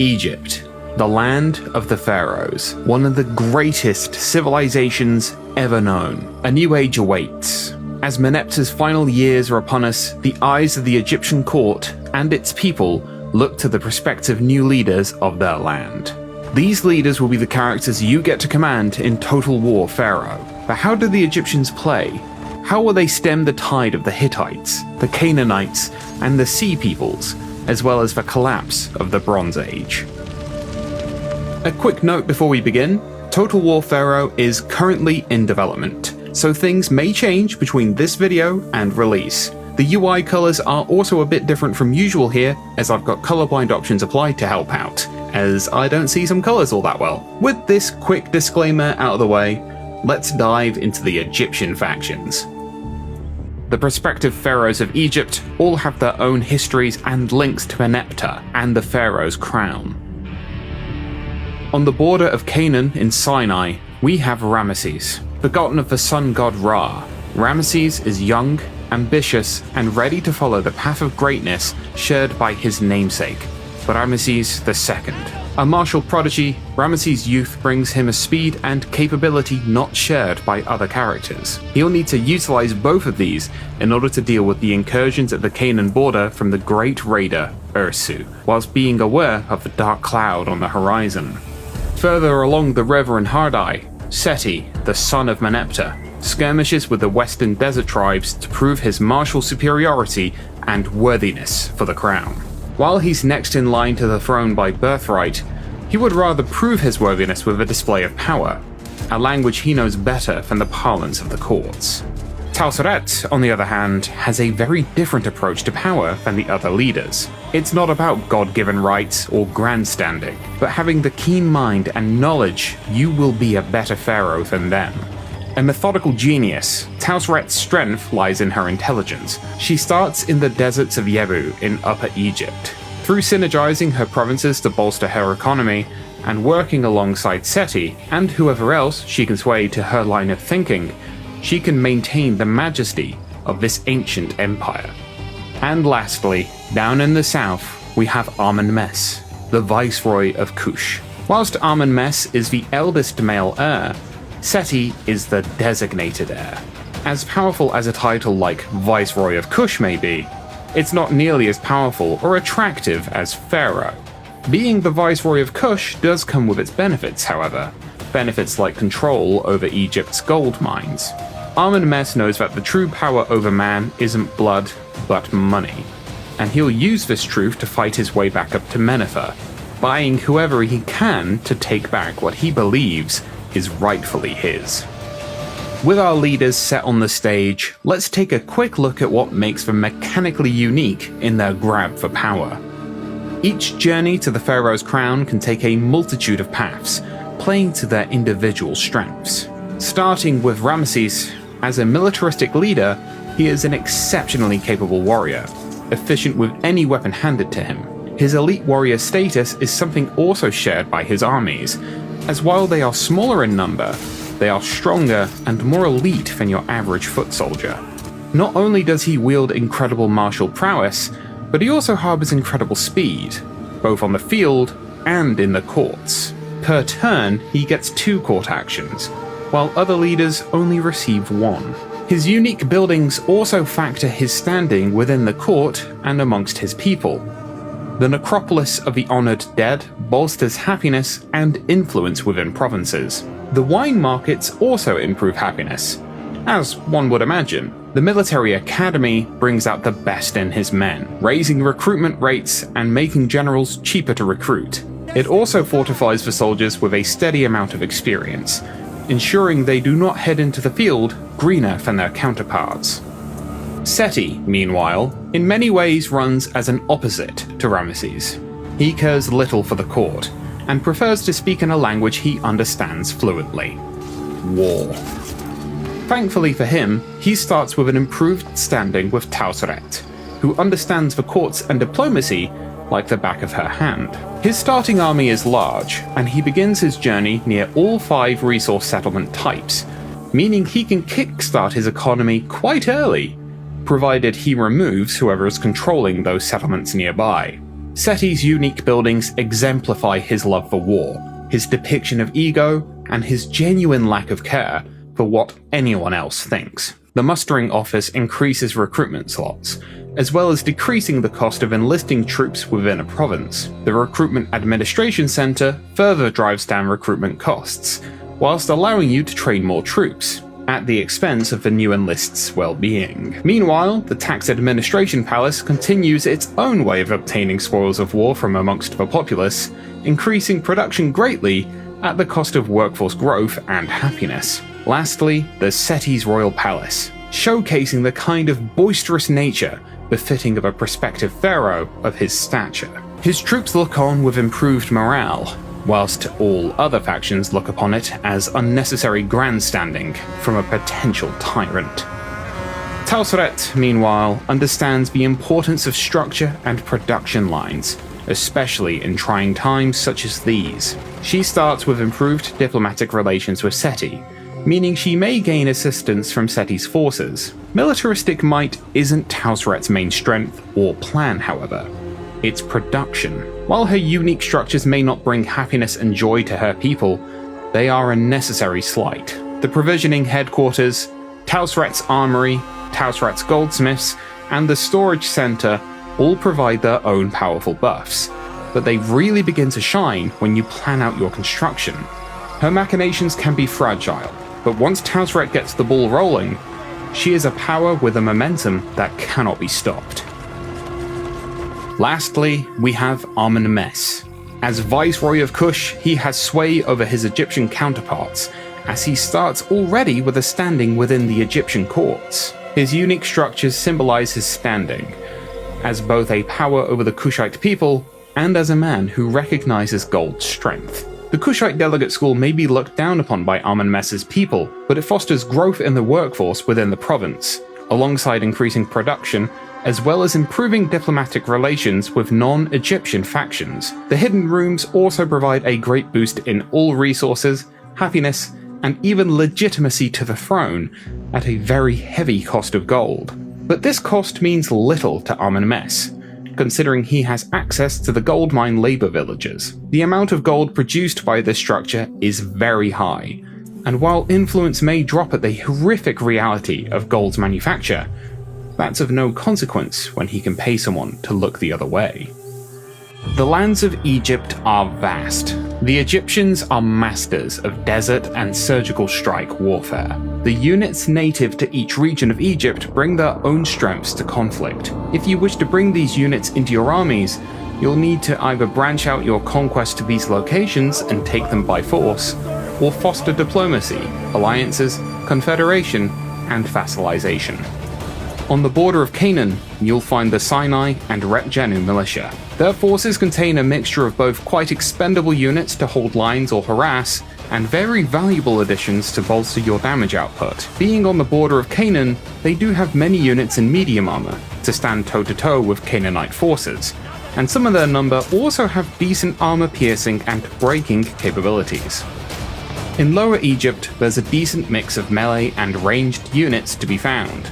Egypt, the land of the pharaohs, one of the greatest civilizations ever known. A new age awaits. As Meneptah's final years are upon us, the eyes of the Egyptian court and its people look to the prospective new leaders of their land. These leaders will be the characters you get to command in Total War Pharaoh. But how do the Egyptians play? How will they stem the tide of the Hittites, the Canaanites, and the Sea Peoples, as well as the collapse of the Bronze Age? A quick note before we begin, Total War Pharaoh is currently in development, so things may change between this video and release. The UI colors are also a bit different from usual here, as I've got colorblind options applied to help out, as I don't see some colors all that well. With this quick disclaimer out of the way, let's dive into the Egyptian factions. The prospective pharaohs of Egypt all have their own histories and links to Meneptah and the pharaoh's crown. On the border of Canaan in Sinai, we have Ramesses, begotten of the sun god Ra. Ramesses is young, ambitious, and ready to follow the path of greatness shared by his namesake, Ramesses II. A martial prodigy, Ramesses' youth brings him a speed and capability not shared by other characters. He'll need to utilize both of these in order to deal with the incursions at the Canaan border from the great raider, Ursu, whilst being aware of the dark cloud on the horizon. Further along the river in Hardai, Seti, the son of Meneptah, skirmishes with the western desert tribes to prove his martial superiority and worthiness for the crown. While he's next in line to the throne by birthright, he would rather prove his worthiness with a display of power, a language he knows better than the parlance of the courts. Tausret, on the other hand, has a very different approach to power than the other leaders. It's not about God-given rights or grandstanding, but having the keen mind and knowledge you will be a better pharaoh than them. A methodical genius, Tausret's strength lies in her intelligence. She starts in the deserts of Yebu in Upper Egypt. Through synergizing her provinces to bolster her economy, and working alongside Seti and whoever else she can sway to her line of thinking, she can maintain the majesty of this ancient empire. And lastly, down in the south, we have Amenmess, the Viceroy of Kush. Whilst Amenmess is the eldest male heir, Seti is the designated heir. As powerful as a title like Viceroy of Kush may be, it's not nearly as powerful or attractive as Pharaoh. Being the Viceroy of Kush does come with its benefits, however. Benefits like control over Egypt's gold mines. Amenmess knows that the true power over man isn't blood, but money. And he'll use this truth to fight his way back up to Meneptah, buying whoever he can to take back what he believes is rightfully his. With our leaders set on the stage, let's take a quick look at what makes them mechanically unique in their grab for power. Each journey to the pharaoh's crown can take a multitude of paths, playing to their individual strengths. Starting with Ramesses, as a militaristic leader, he is an exceptionally capable warrior, efficient with any weapon handed to him. His elite warrior status is something also shared by his armies, as while they are smaller in number, they are stronger and more elite than your average foot soldier. Not only does he wield incredible martial prowess, but he also harbors incredible speed, both on the field and in the courts. Per turn, he gets 2 court actions, while other leaders only receive 1. His unique buildings also factor his standing within the court and amongst his people. The necropolis of the honored dead bolsters happiness and influence within provinces. The wine markets also improve happiness. As one would imagine, the military academy brings out the best in his men, raising recruitment rates and making generals cheaper to recruit. It also fortifies the soldiers with a steady amount of experience, ensuring they do not head into the field greener than their counterparts. Seti, meanwhile, in many ways runs as an opposite to Ramesses. He cares little for the court, and prefers to speak in a language he understands fluently: war. Thankfully for him, he starts with an improved standing with Tausret, who understands the courts and diplomacy like the back of her hand. His starting army is large, and he begins his journey near all 5 resource settlement types, meaning he can kickstart his economy quite early, provided he removes whoever is controlling those settlements nearby. Seti's unique buildings exemplify his love for war, his depiction of ego, and his genuine lack of care for what anyone else thinks. The mustering office increases recruitment slots, as well as decreasing the cost of enlisting troops within a province. The Recruitment Administration Center further drives down recruitment costs, whilst allowing you to train more troops, at the expense of the new enlist's well-being. Meanwhile, the Tax Administration Palace continues its own way of obtaining spoils of war from amongst the populace, increasing production greatly at the cost of workforce growth and happiness. Lastly, the Seti's Royal Palace, showcasing the kind of boisterous nature befitting of a prospective pharaoh of his stature. His troops look on with improved morale, whilst all other factions look upon it as unnecessary grandstanding from a potential tyrant. Talsret, meanwhile, understands the importance of structure and production lines, especially in trying times such as these. She starts with improved diplomatic relations with Seti, meaning she may gain assistance from Seti's forces. Militaristic might isn't Talsret's main strength or plan, however. It's production. While her unique structures may not bring happiness and joy to her people, they are a necessary slight. The provisioning headquarters, Talsret's armory, Talsret's goldsmiths, and the storage center all provide their own powerful buffs, but they really begin to shine when you plan out your construction. Her machinations can be fragile, but once Talsret gets the ball rolling, she is a power with a momentum that cannot be stopped. Lastly, we have Amen-Mes. As Viceroy of Kush, he has sway over his Egyptian counterparts, as he starts already with a standing within the Egyptian courts. His unique structures symbolize his standing, as both a power over the Kushite people and as a man who recognizes gold's strength. The Kushite delegate school may be looked down upon by Amen-Mes's people, but it fosters growth in the workforce within the province, alongside increasing production, as well as improving diplomatic relations with non-Egyptian factions. The hidden rooms also provide a great boost in all resources, happiness, and even legitimacy to the throne, at a very heavy cost of gold. But this cost means little to Amen-Mes, considering he has access to the gold mine labor villages. The amount of gold produced by this structure is very high, and while influence may drop at the horrific reality of gold's manufacture, that's of no consequence when he can pay someone to look the other way. The lands of Egypt are vast. The Egyptians are masters of desert and surgical strike warfare. The units native to each region of Egypt bring their own strengths to conflict. If you wish to bring these units into your armies, you'll need to either branch out your conquest to these locations and take them by force, or foster diplomacy, alliances, confederation, and vassalization. On the border of Canaan, you'll find the Sinai and Retjenu militia. Their forces contain a mixture of both quite expendable units to hold lines or harass, and very valuable additions to bolster your damage output. Being on the border of Canaan, they do have many units in medium armor to stand toe-to-toe with Canaanite forces, and some of their number also have decent armor piercing and breaking capabilities. In Lower Egypt, there's a decent mix of melee and ranged units to be found.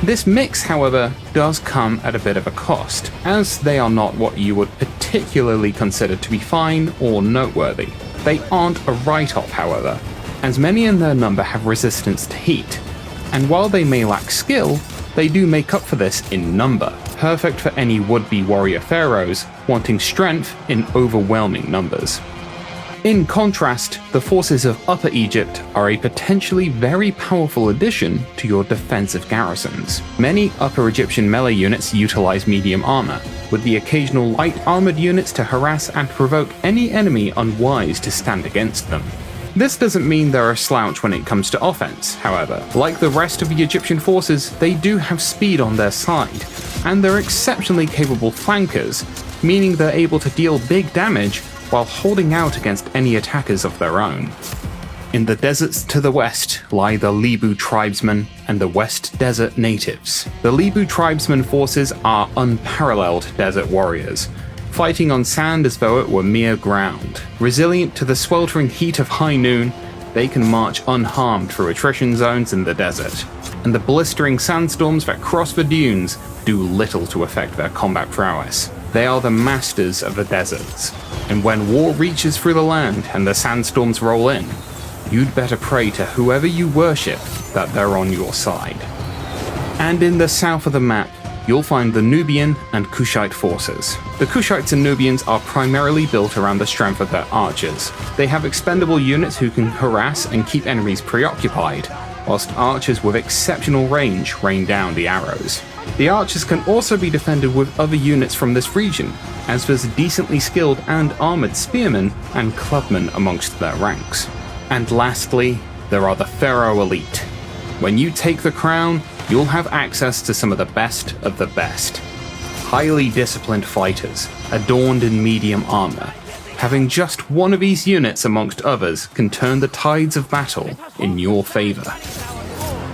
This mix, however, does come at a bit of a cost, as they are not what you would particularly consider to be fine or noteworthy. They aren't a write-off, however, as many in their number have resistance to heat, and while they may lack skill, they do make up for this in number, perfect for any would-be warrior pharaohs wanting strength in overwhelming numbers. In contrast, the forces of Upper Egypt are a potentially very powerful addition to your defensive garrisons. Many Upper Egyptian melee units utilize medium armor, with the occasional light armored units to harass and provoke any enemy unwise to stand against them. This doesn't mean they're a slouch when it comes to offense, however. Like the rest of the Egyptian forces, they do have speed on their side, and they're exceptionally capable flankers, meaning they're able to deal big damage while holding out against any attackers of their own. In the deserts to the west lie the Lebu tribesmen and the West Desert natives. The Lebu tribesmen forces are unparalleled desert warriors, fighting on sand as though it were mere ground. Resilient to the sweltering heat of high noon, they can march unharmed through attrition zones in the desert, and the blistering sandstorms that cross the dunes do little to affect their combat prowess. They are the masters of the deserts, and when war reaches through the land and the sandstorms roll in, you'd better pray to whoever you worship that they're on your side. And in the south of the map, you'll find the Nubian and Kushite forces. The Kushites and Nubians are primarily built around the strength of their archers. They have expendable units who can harass and keep enemies preoccupied, whilst archers with exceptional range rain down the arrows. The archers can also be defended with other units from this region, as there's decently skilled and armoured spearmen and clubmen amongst their ranks. And lastly, there are the Pharaoh elite. When you take the crown, you'll have access to some of the best of the best. Highly disciplined fighters, adorned in medium armor. Having just one of these units amongst others can turn the tides of battle in your favor.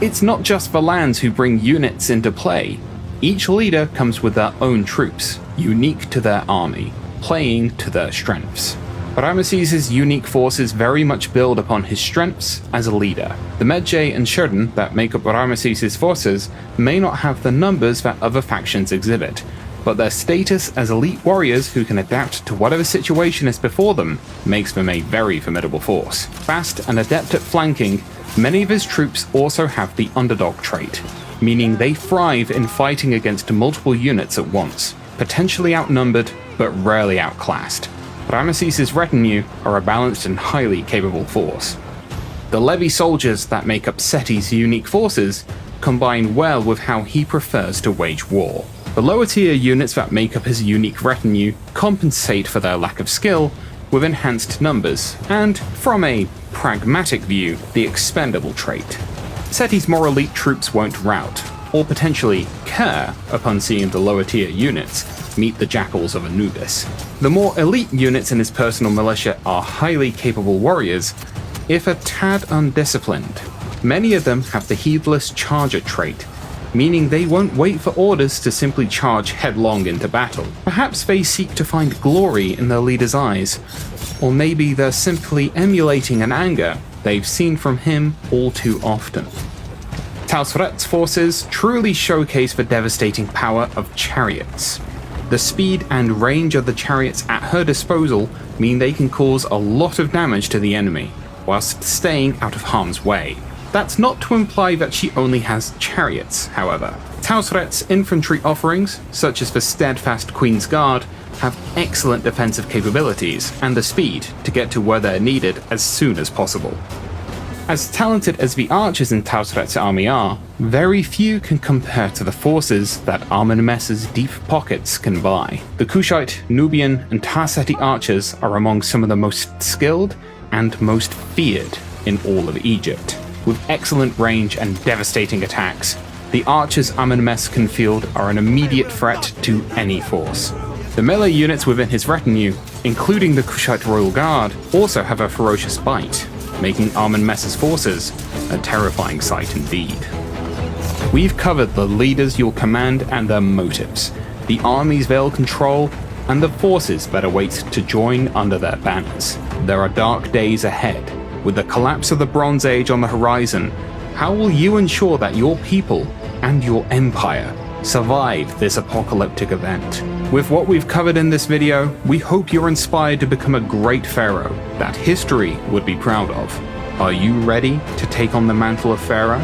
It's not just the lands who bring units into play. Each leader comes with their own troops, unique to their army, playing to their strengths. But Ramesses' unique forces very much build upon his strengths as a leader. The Medjay and Sheridan that make up Ramesses' forces may not have the numbers that other factions exhibit, but their status as elite warriors who can adapt to whatever situation is before them makes them a very formidable force. Fast and adept at flanking, many of his troops also have the underdog trait, meaning they thrive in fighting against multiple units at once, potentially outnumbered but rarely outclassed. Ramesses' retinue are a balanced and highly capable force. The levy soldiers that make up Seti's unique forces combine well with how he prefers to wage war. The lower tier units that make up his unique retinue compensate for their lack of skill with enhanced numbers, and, from a pragmatic view, the expendable trait. Seti's more elite troops won't rout, or potentially care upon seeing the lower tier units meet the jackals of Anubis. The more elite units in his personal militia are highly capable warriors, if a tad undisciplined. Many of them have the heedless charger trait, meaning they won't wait for orders to simply charge headlong into battle. Perhaps they seek to find glory in their leader's eyes, or maybe they're simply emulating an anger they've seen from him all too often. Talsret's forces truly showcase the devastating power of chariots. The speed and range of the chariots at her disposal mean they can cause a lot of damage to the enemy, whilst staying out of harm's way. That's not to imply that she only has chariots, however. Talsret's infantry offerings, such as the steadfast Queen's Guard, have excellent defensive capabilities and the speed to get to where they're needed as soon as possible. As talented as the archers in Talsret's army are, very few can compare to the forces that Amenmes's deep pockets can buy. The Kushite, Nubian, and Tarseti archers are among some of the most skilled and most feared in all of Egypt. With excellent range and devastating attacks, the archers Amenmes can field are an immediate threat to any force. The melee units within his retinue, including the Kushite Royal Guard, also have a ferocious bite, making Amenmes's forces a terrifying sight indeed. We've covered the leaders you'll command and their motives, the armies they'll control, and the forces that await to join under their banners. There are dark days ahead. With the collapse of the Bronze Age on the horizon, how will you ensure that your people and your empire survive this apocalyptic event? With what we've covered in this video, we hope you're inspired to become a great pharaoh that history would be proud of. Are you ready to take on the mantle of Pharaoh?